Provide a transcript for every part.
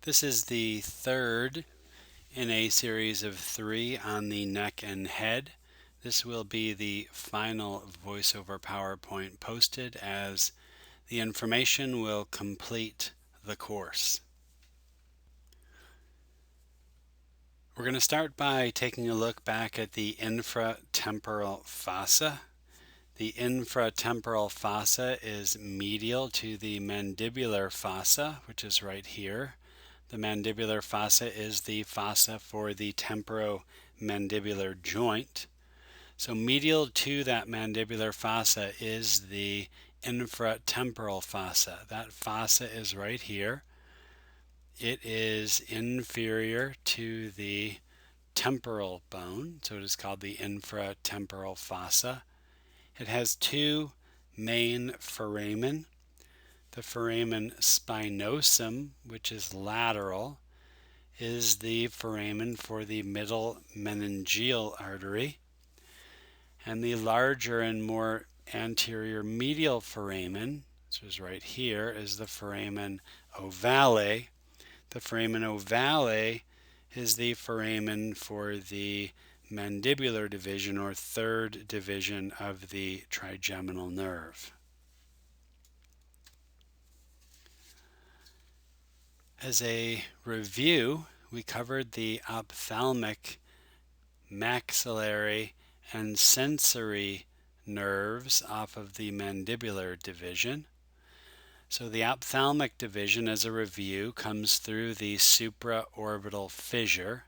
This is the third in a series of 3 on the neck and head. This will be the final VoiceOver PowerPoint posted, as the information will complete the course. We're going to start by taking a look back at the infratemporal fossa. The infratemporal fossa is medial to the mandibular fossa, which is right here. The mandibular fossa is the fossa for the temporomandibular joint. So medial to that mandibular fossa is the infratemporal fossa. That fossa is right here. It is inferior to the temporal bone, so it is called the infratemporal fossa. It has two main foramen. The foramen spinosum, which is lateral, is the foramen for the middle meningeal artery. And the larger and more anterior medial foramen, which is right here, is the foramen ovale. The foramen ovale is the foramen for the mandibular division, or third division of the trigeminal nerve. As a review, we covered the ophthalmic, maxillary, and sensory nerves off of the mandibular division. So the ophthalmic division, as a review, comes through the supraorbital fissure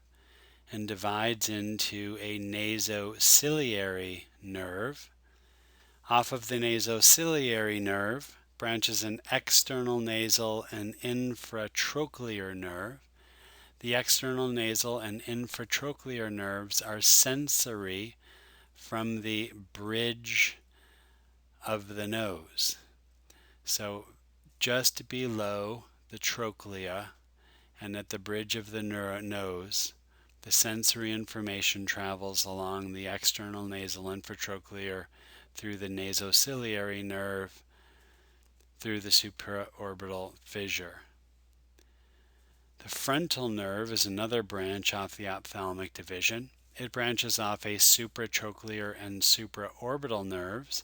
and divides into a nasociliary nerve. Off of the nasociliary nerve branches an external nasal and infratrochlear nerve. The external nasal and infratrochlear nerves are sensory from the bridge of the nose. So just below the trochlea and at the bridge of the nose, the sensory information travels along the external nasal infratrochlear through the nasociliary nerve through the supraorbital fissure. The frontal nerve is another branch off the ophthalmic division. It branches off a supratrochlear and supraorbital nerves.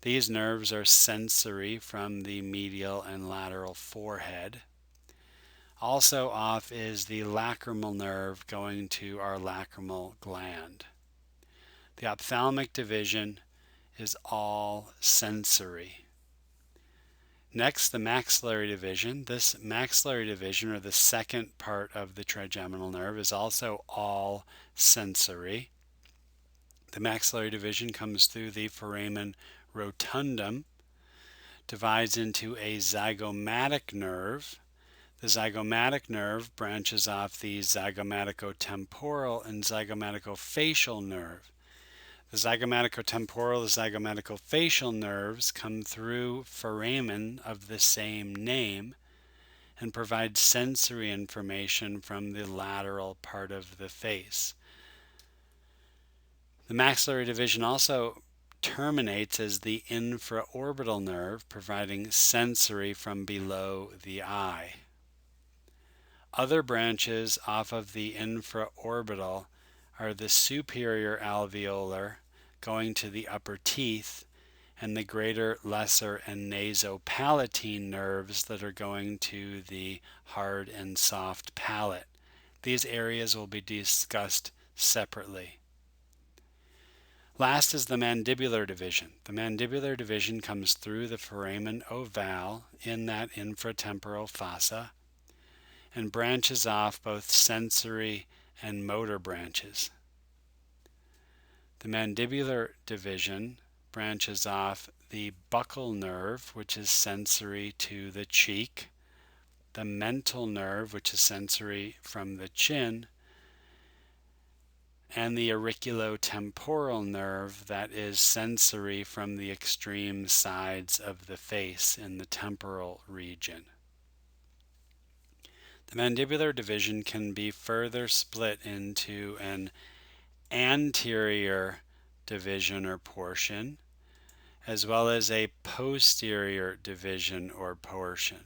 These nerves are sensory from the medial and lateral forehead. Also off is the lacrimal nerve going to our lacrimal gland. The ophthalmic division is all sensory. Next, the maxillary division. This maxillary division, or the second part of the trigeminal nerve, is also all sensory. The maxillary division comes through the foramen rotundum, divides into a zygomatic nerve. The zygomatic nerve branches off the zygomaticotemporal and zygomaticofacial nerve. The zygomaticotemporal and zygomaticofacial nerves come through foramen of the same name and provide sensory information from the lateral part of the face. The maxillary division also terminates as the infraorbital nerve, providing sensory from below the eye. Other branches off of the infraorbital are the superior alveolar, going to the upper teeth, and the greater, lesser, and nasopalatine nerves that are going to the hard and soft palate. These areas will be discussed separately. Last is the mandibular division. The mandibular division comes through the foramen ovale in that infratemporal fossa and branches off both sensory and motor branches. The mandibular division branches off the buccal nerve, which is sensory to the cheek, the mental nerve, which is sensory from the chin, and the auriculotemporal nerve, that is sensory from the extreme sides of the face in the temporal region. The mandibular division can be further split into an anterior division or portion, as well as a posterior division or portion.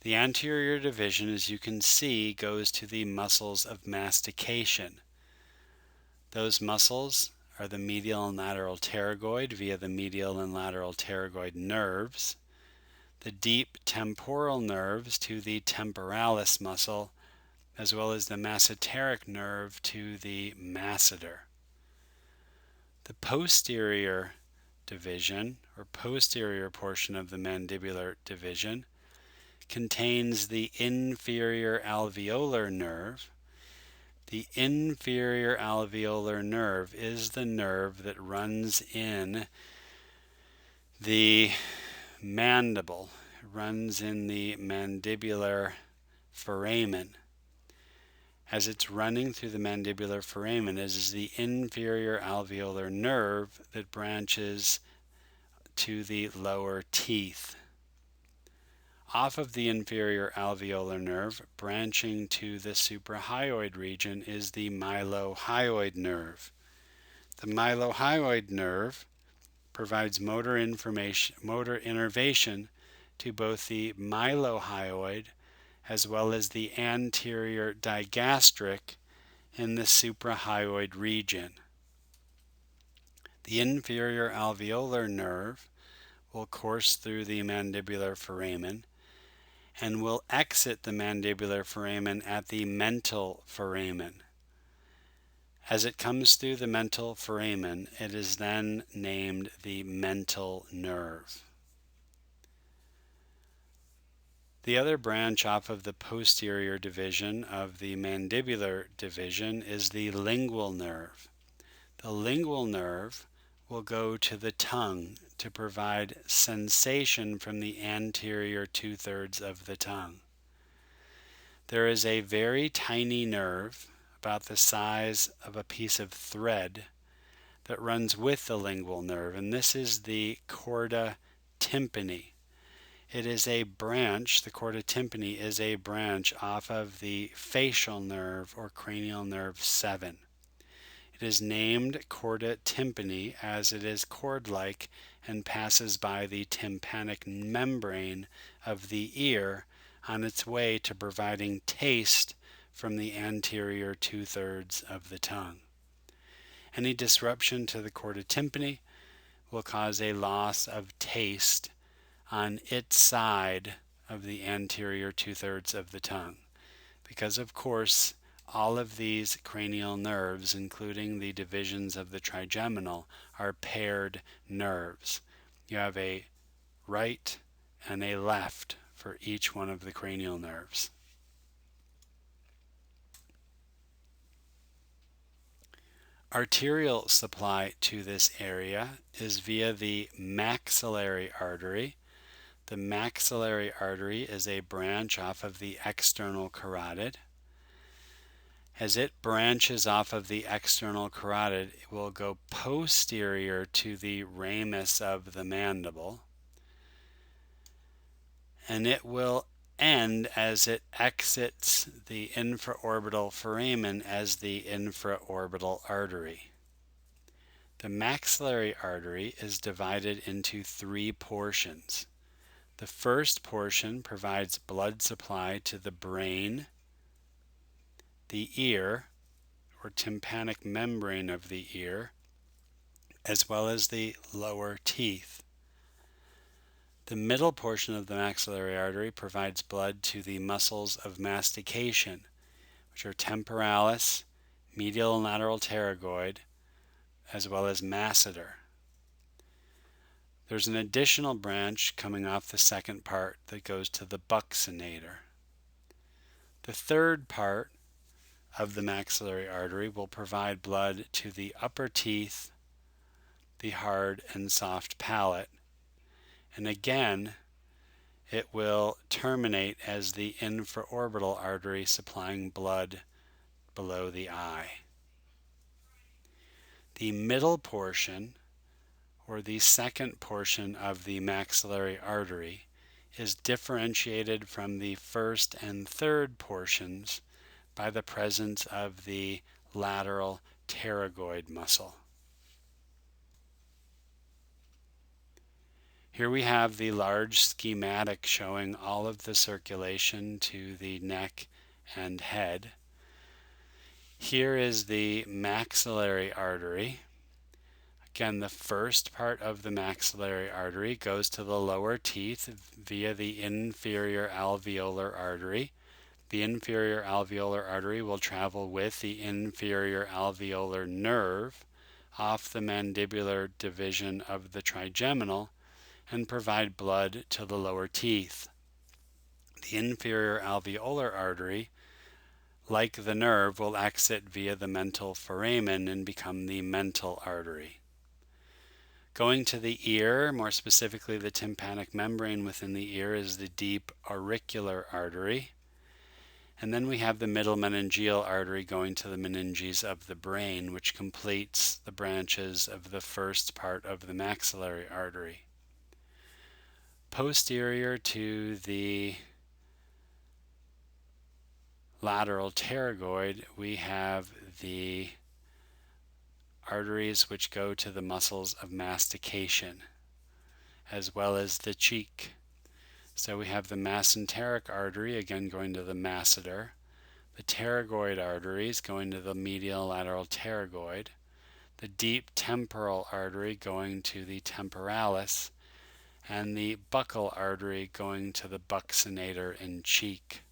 The anterior division, as you can see, goes to the muscles of mastication. Those muscles are the medial and lateral pterygoid via the medial and lateral pterygoid nerves, the deep temporal nerves to the temporalis muscle, as well as the masseteric nerve to the masseter. The posterior division, or posterior portion of the mandibular division, contains the inferior alveolar nerve. The inferior alveolar nerve is the nerve that runs in the mandible, runs in the mandibular foramen. As it's running through the mandibular foramen, it is the inferior alveolar nerve that branches to the lower teeth. Off of the inferior alveolar nerve, branching to the suprahyoid region, is the mylohyoid nerve. The mylohyoid nerve provides motor innervation to both the mylohyoid as well as the anterior digastric in the suprahyoid region. The inferior alveolar nerve will course through the mandibular foramen and will exit the mandibular foramen at the mental foramen. As it comes through the mental foramen, it is then named the mental nerve. The other branch off of the posterior division of the mandibular division is the lingual nerve. The lingual nerve will go to the tongue to provide sensation from the anterior two-thirds of the tongue. There is a very tiny nerve, about the size of a piece of thread, that runs with the lingual nerve, and this is the chorda tympani. It is a branch, the chorda tympani is a branch off of the facial nerve or cranial nerve 7. It is named chorda tympani as it is cord-like and passes by the tympanic membrane of the ear on its way to providing taste from the anterior two-thirds of the tongue. Any disruption to the chorda tympani will cause a loss of taste on its side of the anterior two-thirds of the tongue, because of course all of these cranial nerves, including the divisions of the trigeminal, are paired nerves. You have a right and a left for each one of the cranial nerves. Arterial supply to this area is via the maxillary artery. The maxillary artery is a branch off of the external carotid. As it branches off of the external carotid, it will go posterior to the ramus of the mandible, and it will end as it exits the infraorbital foramen as the infraorbital artery. The maxillary artery is divided into 3 portions. The first portion provides blood supply to the brain, the ear, or tympanic membrane of the ear, as well as the lower teeth. The middle portion of the maxillary artery provides blood to the muscles of mastication, which are temporalis, medial and lateral pterygoid, as well as masseter. There's an additional branch coming off the second part that goes to the buccinator. The third part of the maxillary artery will provide blood to the upper teeth, the hard and soft palate, and again it will terminate as the infraorbital artery supplying blood below the eye. The middle portion, or the second portion of the maxillary artery, is differentiated from the first and third portions by the presence of the lateral pterygoid muscle. Here we have the large schematic showing all of the circulation to the neck and head. Here is the maxillary artery. Again, the first part of the maxillary artery goes to the lower teeth via the inferior alveolar artery. The inferior alveolar artery will travel with the inferior alveolar nerve off the mandibular division of the trigeminal and provide blood to the lower teeth. The inferior alveolar artery, like the nerve, will exit via the mental foramen and become the mental artery. Going to the ear, more specifically the tympanic membrane within the ear, is the deep auricular artery. And then we have the middle meningeal artery going to the meninges of the brain, which completes the branches of the first part of the maxillary artery. Posterior to the lateral pterygoid, we have the arteries which go to the muscles of mastication, as well as the cheek. So we have the mesenteric artery, again going to the masseter, the pterygoid arteries going to the medial lateral pterygoid, the deep temporal artery going to the temporalis, and the buccal artery going to the buccinator in cheek.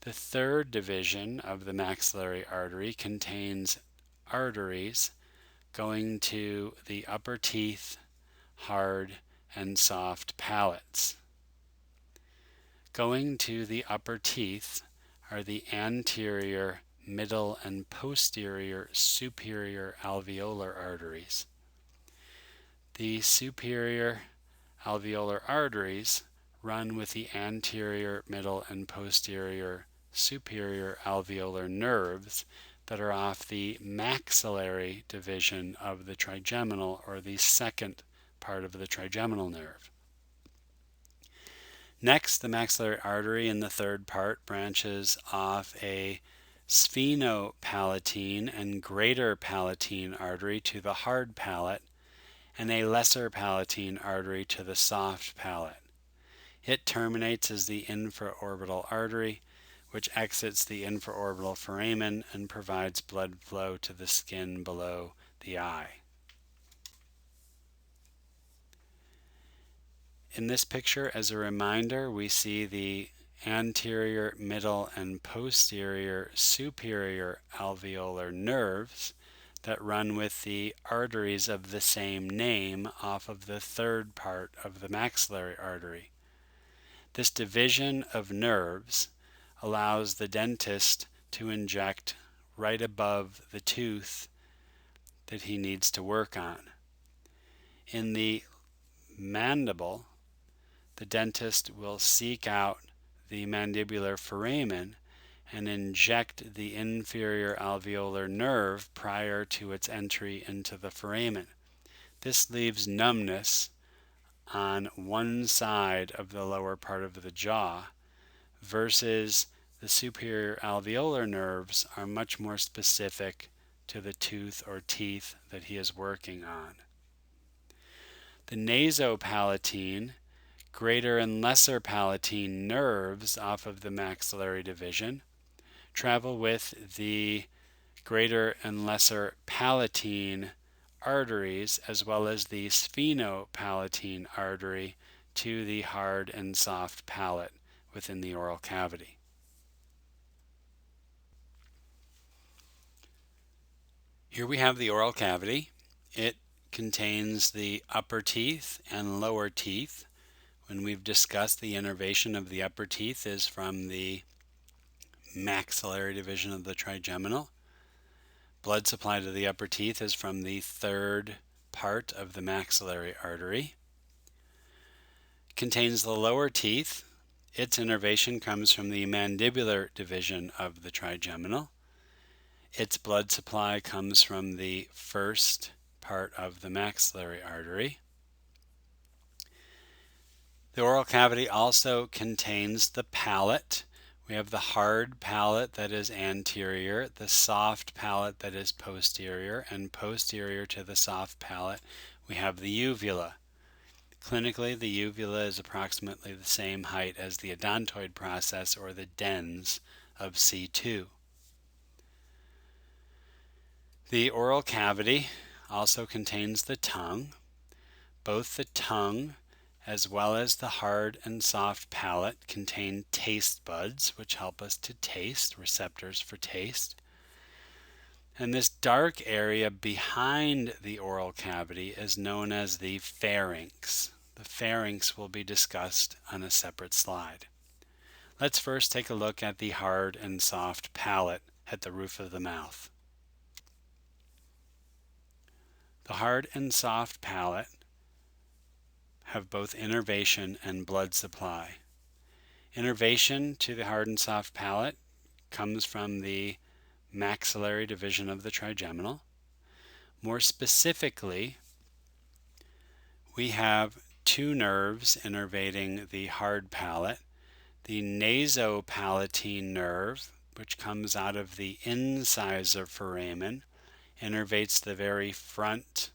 The third division of the maxillary artery contains arteries going to the upper teeth, hard and soft palates. Going to the upper teeth are the anterior, middle, and posterior superior alveolar arteries. The superior alveolar arteries run with the anterior, middle, and posterior superior alveolar nerves that are off the maxillary division of the trigeminal, or the second part of the trigeminal nerve. Next, the maxillary artery in the third part branches off a sphenopalatine and greater palatine artery to the hard palate, and a lesser palatine artery to the soft palate. It terminates as the infraorbital artery, which exits the infraorbital foramen and provides blood flow to the skin below the eye. In this picture, as a reminder, we see the anterior, middle, and posterior superior alveolar nerves that run with the arteries of the same name off of the third part of the maxillary artery. This division of nerves allows the dentist to inject right above the tooth that he needs to work on. In the mandible, the dentist will seek out the mandibular foramen and inject the inferior alveolar nerve prior to its entry into the foramen. This leaves numbness on one side of the lower part of the jaw, versus the superior alveolar nerves are much more specific to the tooth or teeth that he is working on. The nasopalatine, greater and lesser palatine nerves off of the maxillary division travel with the greater and lesser palatine arteries, as well as the sphenopalatine artery, to the hard and soft palate within the oral cavity. Here we have the oral cavity. It contains the upper teeth and lower teeth. When we've discussed, the innervation of the upper teeth is from the maxillary division of the trigeminal. Blood supply to the upper teeth is from the third part of the maxillary artery. It contains the lower teeth. Its innervation comes from the mandibular division of the trigeminal. Its blood supply comes from the first part of the maxillary artery. The oral cavity also contains the palate. We have the hard palate that is anterior, the soft palate that is posterior, and posterior to the soft palate we have the uvula. Clinically, the uvula is approximately the same height as the odontoid process or the dens of C2. The oral cavity also contains the tongue. Both the tongue as well as the hard and soft palate contain taste buds, which help us to taste, receptors for taste. And this dark area behind the oral cavity is known as the pharynx. The pharynx will be discussed on a separate slide. Let's first take a look at the hard and soft palate at the roof of the mouth. The hard and soft palate have both innervation and blood supply. Innervation to the hard and soft palate comes from the maxillary division of the trigeminal. More specifically, we have two nerves innervating the hard palate. The nasopalatine nerve, which comes out of the incisor foramen, innervates the very front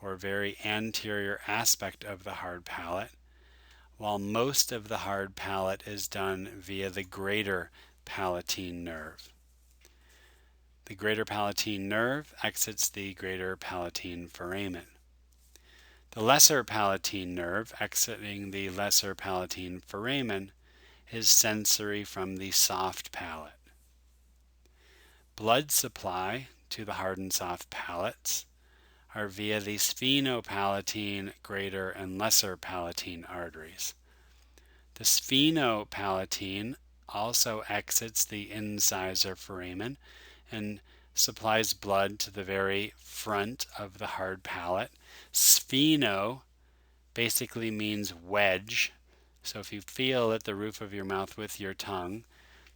or very anterior aspect of the hard palate, while most of the hard palate is done via the greater palatine nerve. The greater palatine nerve exits the greater palatine foramen. The lesser palatine nerve exiting the lesser palatine foramen is sensory from the soft palate. Blood supply to the hard and soft palates are via the sphenopalatine greater and lesser palatine arteries. The sphenopalatine also exits the incisor foramen and supplies blood to the very front of the hard palate. Spheno basically means wedge. So if you feel at the roof of your mouth with your tongue,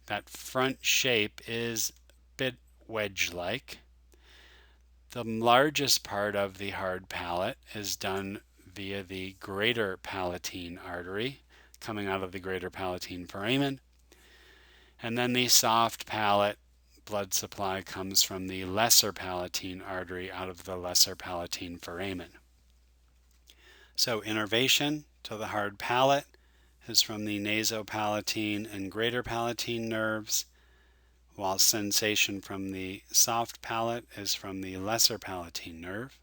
that front shape is a bit wedge-like. The largest part of the hard palate is done via the greater palatine artery, coming out of the greater palatine foramen. And then the soft palate blood supply comes from the lesser palatine artery out of the lesser palatine foramen. So innervation to the hard palate is from the nasopalatine and greater palatine nerves, while sensation from the soft palate is from the lesser palatine nerve.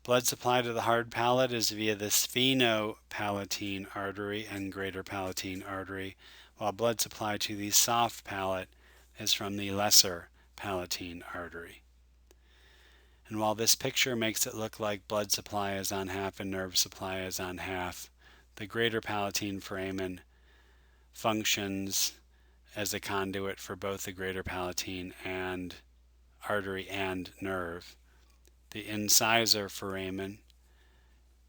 Blood supply to the hard palate is via the sphenopalatine artery and greater palatine artery, while blood supply to the soft palate is from the lesser palatine artery. And while this picture makes it look like blood supply is on half and nerve supply is on half, the greater palatine foramen functions as a conduit for both the greater palatine and artery and nerve. The incisor foramen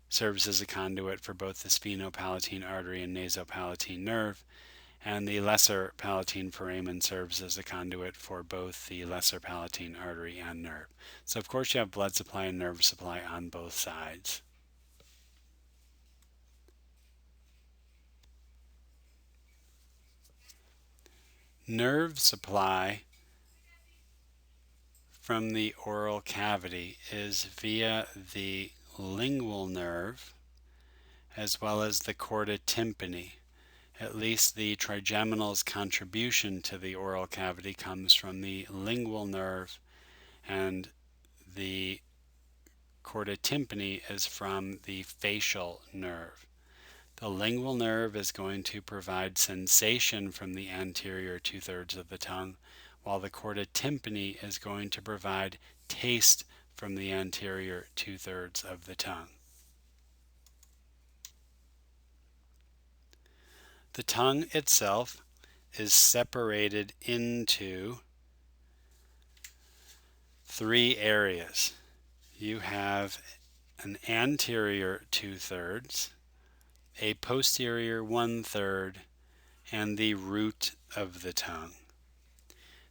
serves as a conduit for both the sphenopalatine artery and nasopalatine nerve, and the lesser palatine foramen serves as a conduit for both the lesser palatine artery and nerve. So of course you have blood supply and nerve supply on both sides. Nerve supply from the oral cavity is via the lingual nerve as well as the chorda tympani. At least the trigeminal's contribution to the oral cavity comes from the lingual nerve, and the chorda tympani is from the facial nerve. The lingual nerve is going to provide sensation from the anterior two-thirds of the tongue, while the chorda tympani is going to provide taste from the anterior two-thirds of the tongue. The tongue itself is separated into three areas. You have an anterior two-thirds, a posterior one-third, and the root of the tongue.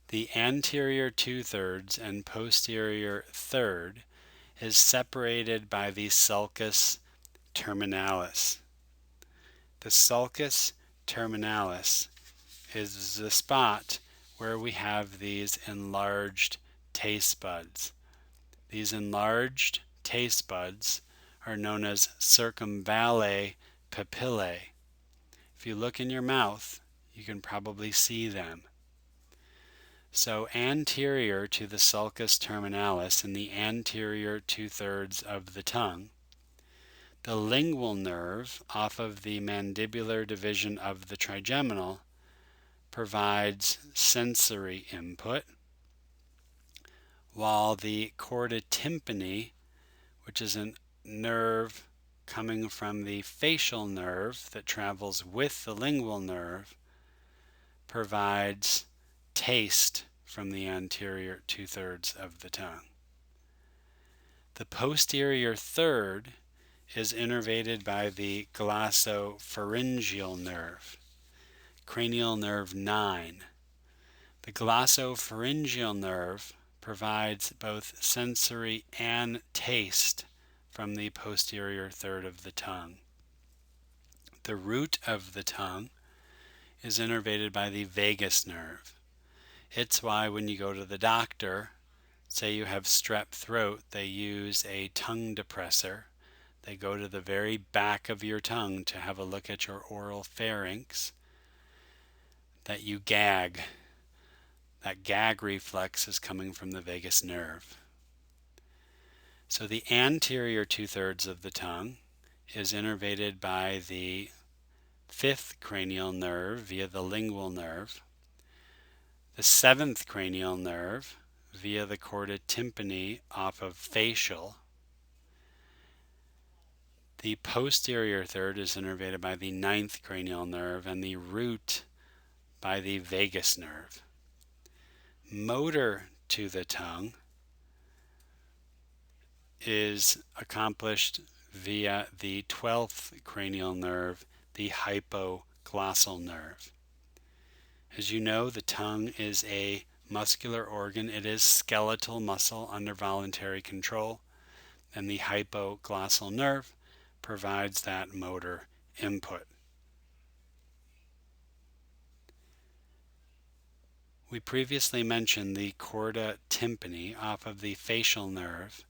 The anterior two-thirds and posterior third is separated by the sulcus terminalis. The sulcus terminalis is the spot where we have these enlarged taste buds. These enlarged taste buds are known as circumvallate papillae. If you look in your mouth, you can probably see them. So anterior to the sulcus terminalis in the anterior two-thirds of the tongue, the lingual nerve off of the mandibular division of the trigeminal provides sensory input, while the chorda tympani, which is a nerve coming from the facial nerve that travels with the lingual nerve, provides taste from the anterior two-thirds of the tongue. The posterior third is innervated by the glossopharyngeal nerve, cranial nerve 9. The glossopharyngeal nerve provides both sensory and taste from the posterior third of the tongue. The root of the tongue is innervated by the vagus nerve. It's why when you go to the doctor, say you have strep throat, they use a tongue depressor. They go to the very back of your tongue to have a look at your oral pharynx, that you gag. That gag reflex is coming from the vagus nerve. So the anterior two-thirds of the tongue is innervated by the fifth cranial nerve via the lingual nerve, the seventh cranial nerve via the chorda tympani off of facial. The posterior third is innervated by the ninth cranial nerve, and the root by the vagus nerve. Motor to the tongue is accomplished via the 12th cranial nerve, the hypoglossal nerve. As you know, the tongue is a muscular organ. It is skeletal muscle under voluntary control, and the hypoglossal nerve provides that motor input. We previously mentioned the chorda tympani off of the facial nerve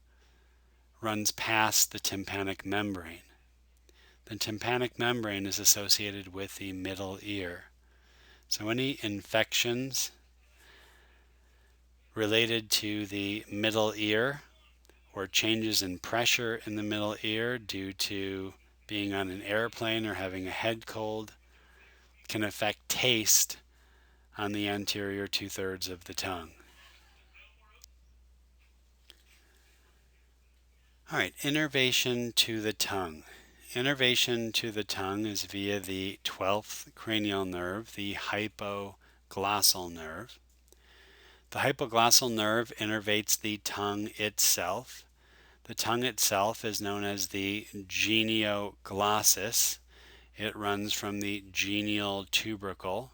runs past the tympanic membrane. The tympanic membrane is associated with the middle ear. So any infections related to the middle ear or changes in pressure in the middle ear due to being on an airplane or having a head cold can affect taste on the anterior two-thirds of the tongue. All right, innervation to the tongue. Innervation to the tongue is via the 12th cranial nerve, the hypoglossal nerve. The hypoglossal nerve innervates the tongue itself. The tongue itself is known as the genioglossus. It runs from the genial tubercle.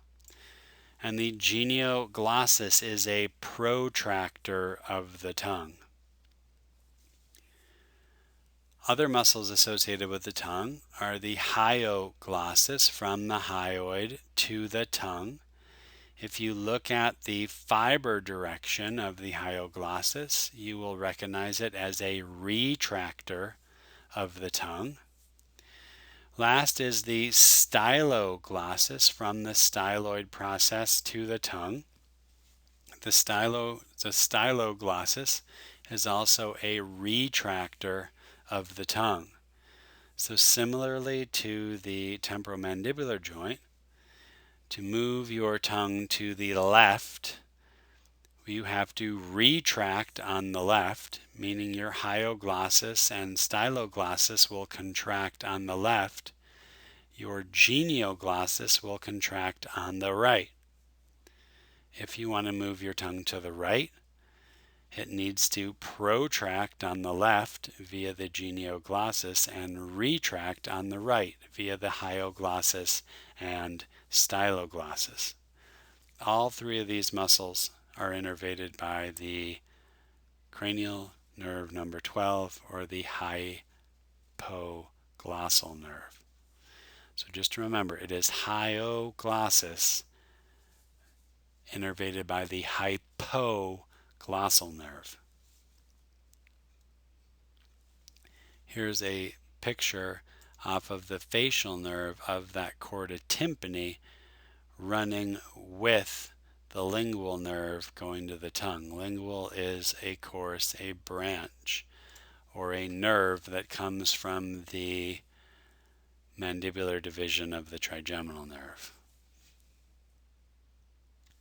And the genioglossus is a protractor of the tongue. Other muscles associated with the tongue are the hyoglossus from the hyoid to the tongue. If you look at the fiber direction of the hyoglossus, you will recognize it as a retractor of the tongue. Last is the styloglossus from the styloid process to the tongue. The styloglossus is also a retractor of the tongue. So similarly to the temporomandibular joint, to move your tongue to the left, you have to retract on the left, meaning your hyoglossus and styloglossus will contract on the left. Your genioglossus will contract on the right. If you want to move your tongue to the right, it needs to protract on the left via the genioglossus and retract on the right via the hyoglossus and styloglossus. All three of these muscles are innervated by the cranial nerve number 12 or the hypoglossal nerve. So just remember, it is hyoglossus innervated by the hypoglossal nerve. Here's a picture off of the facial nerve of that chorda tympani running with the lingual nerve going to the tongue. Lingual is, of course, a branch or a nerve that comes from the mandibular division of the trigeminal nerve.